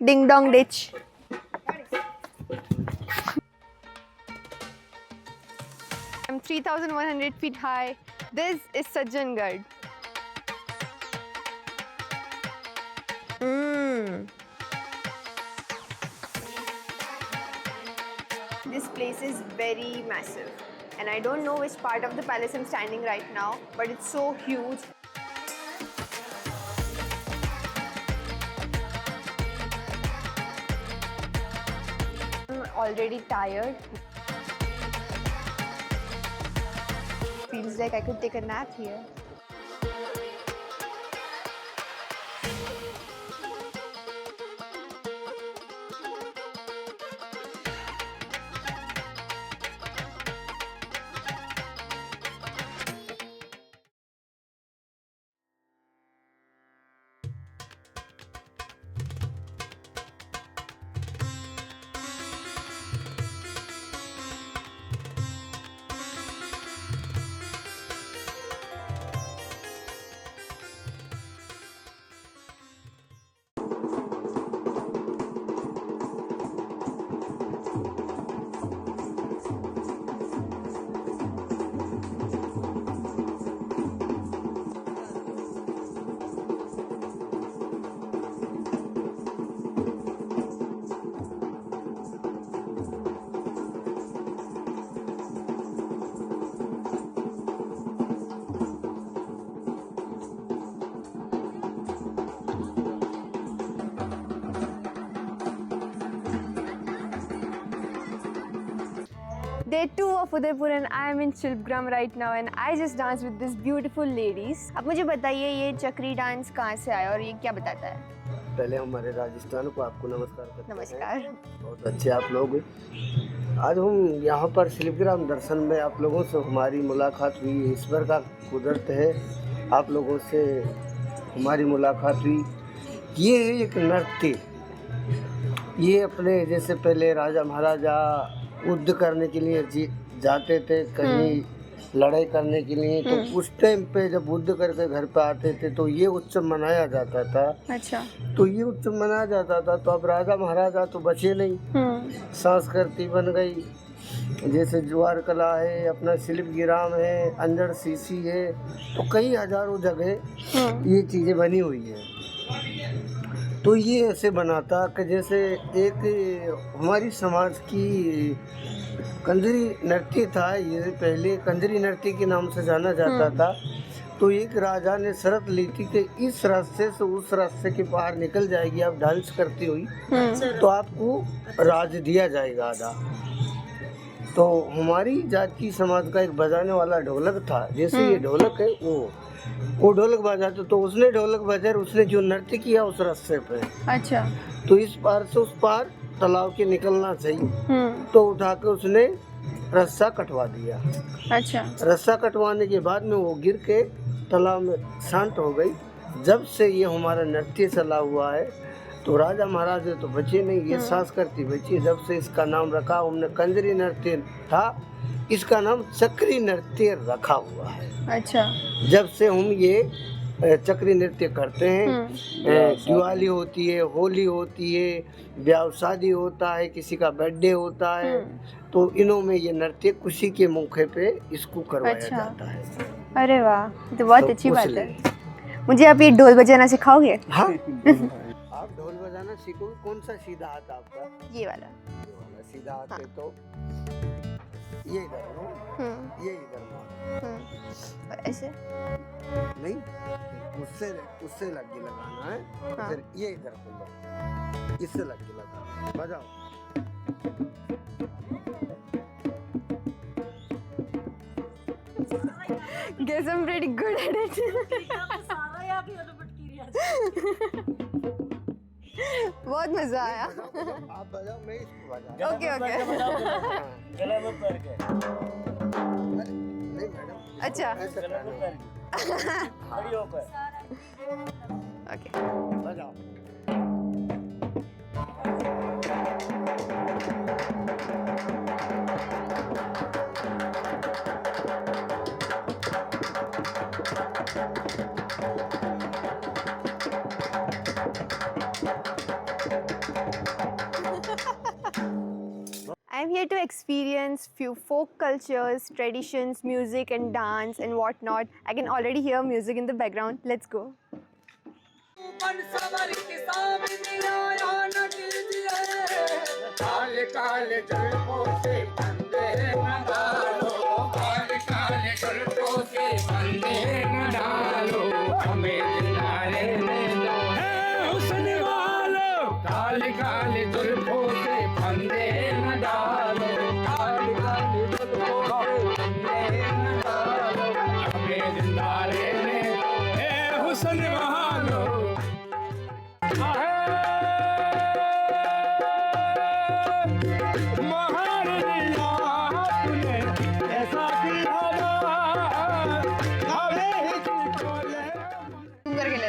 Ding dong ditch. I'm 3,100 feet high. This is Sajjangarh. This place is very massive, and I don't know which part of the palace I'm standing right now, but it's so huge. I'm already tired. Feels like I could take a nap here. Day 2 of Udaipur and I am in Shilpgram right now and I just danced with these beautiful ladies. अब मुझे बताइए ये चक्री dance कहाँ से आया और ये क्या बताता है? पहले हमारे राजस्थान को आपको नमस्कार करते हैं। नमस्कार। बहुत अच्छे आप लोग। आज हम यहाँ पर शिल्पग्राम दर्शन में आप लोगों से हमारी मुलाकात हुई। ईश्वर का कुदरत है, आप लोगों से हमारी मुलाकात हुई। ये है एक नृत्य, ये अपने जैसे पहले राजा महाराजा युद्ध करने के लिए जाते थे, कहीं लड़ाई करने के लिए, तो उस टाइम पे जब युद्ध करके घर पे आते थे तो ये उत्सव मनाया जाता था। अच्छा। तो ये उत्सव मनाया जाता था। तो अब राजा महाराजा तो बचे नहीं, संस्कृति बन गई। जैसे ज्वार कला है, अपना शिल्पग्राम है, अंजड़ सीसी है, तो कई हजारों जगह ये चीज़ें बनी हुई है। तो ये ऐसे बनाता कि जैसे एक हमारी समाज की कंजरी नृत्य था, ये पहले कंजरी नृत्य के नाम से जाना जाता था। तो एक राजा ने शर्त ली थी कि इस रास्ते से उस रास्ते के बाहर निकल जाएगी आप डांस करती हुई, तो आपको राज दिया जाएगा आधा। तो हमारी जात की समाज का एक बजाने वाला ढोलक था, जैसे ये ढोलक है वो ढोलक बजाते, तो उसने ढोलक बजा, उसने जो नृत्य किया उस रास्ते पे। अच्छा। तो इस पार से उस पार तालाब के निकलना चाहिए, तो उठा के उसने रस्सा कटवा दिया। अच्छा। रस्सा कटवाने के बाद में वो गिर के तालाब में शांत हो गई। जब से ये हमारा नृत्य चला हुआ है, तो राजा महाराजा तो बचे नहीं, ये संस्कृति बची। जब से इसका नाम रखा हमने, कंजरी नृत्य था, इसका नाम चक्री नृत्य रखा हुआ है। अच्छा। जब से हम ये चक्री नृत्य करते हैं, दिवाली होती है, होली होती है, ब्याह शादी होता है, किसी का बर्थडे होता है, तो इनों में ये नृत्य खुशी के मौके पे इसको करवाया जाता है। अरे वाह, तो बहुत अच्छी बात है। मुझे आप ये ढोल बजाना सिखाओगे? हाँ। आप ढोल बजाना सीखोगे? कौन सा सीधा हाथ आपका? ये वाला सीधा हाथ है। तो ये इधर, ये इधर और ऐसे नहीं, उससे लग के लगाना है। फिर ये इधर को लो, इससे लग के लगाना। बजाओ। Guess I'm pretty good at it. बहुत मजा आया। आप बजाओ, मैं इसको बजाऊं। Okay okay. गला में पैर के। नहीं मैडम। अच्छा। खड़ी होकर। ओके। बजाओ। here to experience few folk cultures, traditions, music and dance and whatnot. I can already hear music in the background. Let's go. काले काले जुल्फों से बंधे न डालो, काले काले जुल्फों से बंधे न डालो, हमें दिलारे में दो है हुस्न वालो। काले काले जुल्फों से बंधे न डालो, काले काले जुल्फों से बंधे न डालो, हमें दिलारे में दो है हुस्न वालो। सुंदर गेले.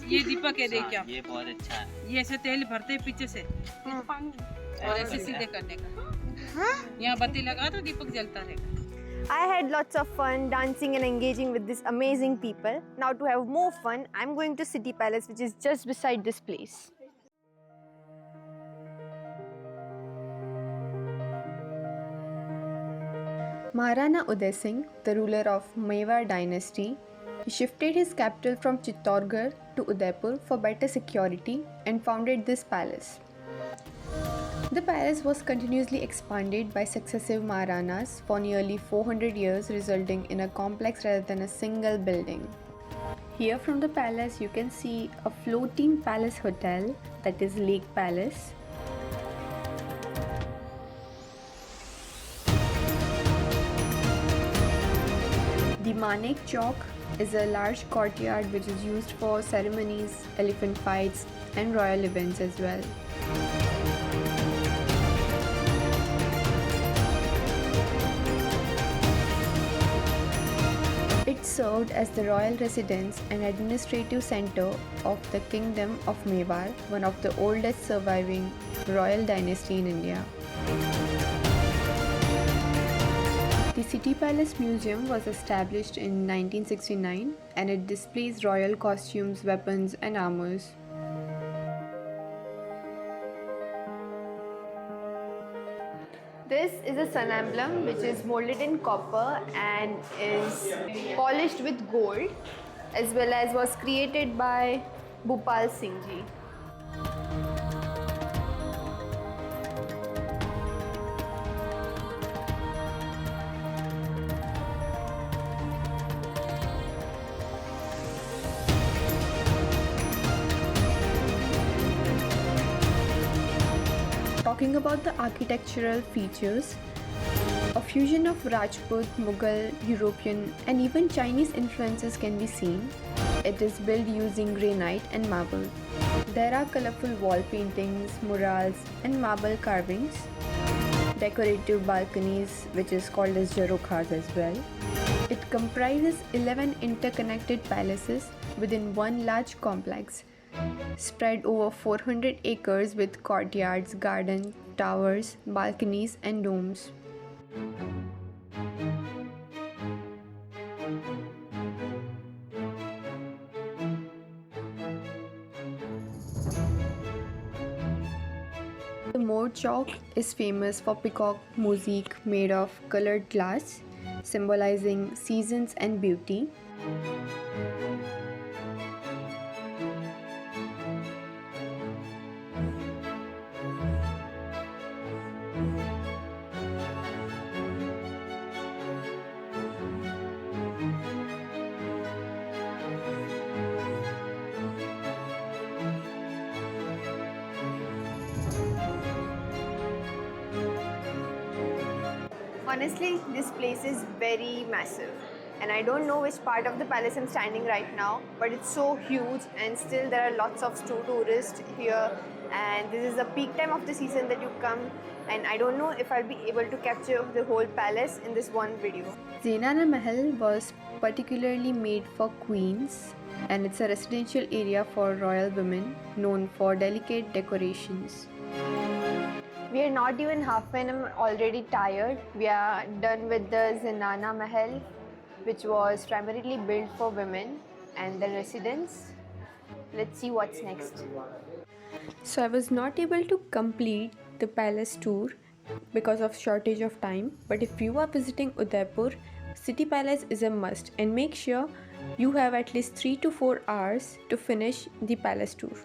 ये दीपक है, देख क्या ये बहुत अच्छा है। ये ऐसे तेल भरते हैं पीछे से और ऐसे सीधे करने का। यहाँ बत्ती लगा तो दीपक जलता रहेगा। I had lots of fun dancing and engaging with these amazing people. Now to have more fun, I'm going to City Palace, which is just beside this place. Maharana Uday Singh, the ruler of Mewar dynasty, he shifted his capital from Chittorgarh to Udaipur for better security and founded this palace. The palace was continuously expanded by successive Maharanas for nearly 400 years, resulting in a complex rather than a single building. Here from the palace you can see a floating palace hotel, that is Lake Palace. The Manek Chowk is a large courtyard which is used for ceremonies, elephant fights and royal events as well. It served as the royal residence and administrative center of the Kingdom of Mewar, one of the oldest surviving royal dynasty in India. The City Palace Museum was established in 1969 and it displays royal costumes, weapons and armors. This is a sun emblem which is molded in copper and is polished with gold, as well as was created by Bhupal Singh ji. Talking about the architectural features, a fusion of Rajput, Mughal, European and even Chinese influences can be seen. It is built using granite and marble. There are colorful wall paintings, murals and marble carvings, decorative balconies which is called as Jarokhas as well. It comprises 11 interconnected palaces within one large complex, spread over 400 acres with courtyards, gardens, towers, balconies and domes. Udaipur Chowk is famous for peacock mosaic made of colored glass, symbolizing seasons and beauty. Honestly, this place is very massive, and I don't know which part of the palace I'm standing right now, but it's so huge, and still there are lots of tourists here, and this is the peak time of the season that you come, and I don't know if I'll be able to capture the whole palace in this one video. Zenana Mahal was particularly made for queens, and it's a residential area for royal women known for delicate decorations. We are not even halfway and I'm already tired. We are done with the Zenana Mahal, which was primarily built for women and the residents. Let's see what's next. So I was not able to complete the palace tour because of shortage of time, but if you are visiting Udaipur, City Palace is a must, and make sure you have at least 3 to 4 hours to finish the palace tour.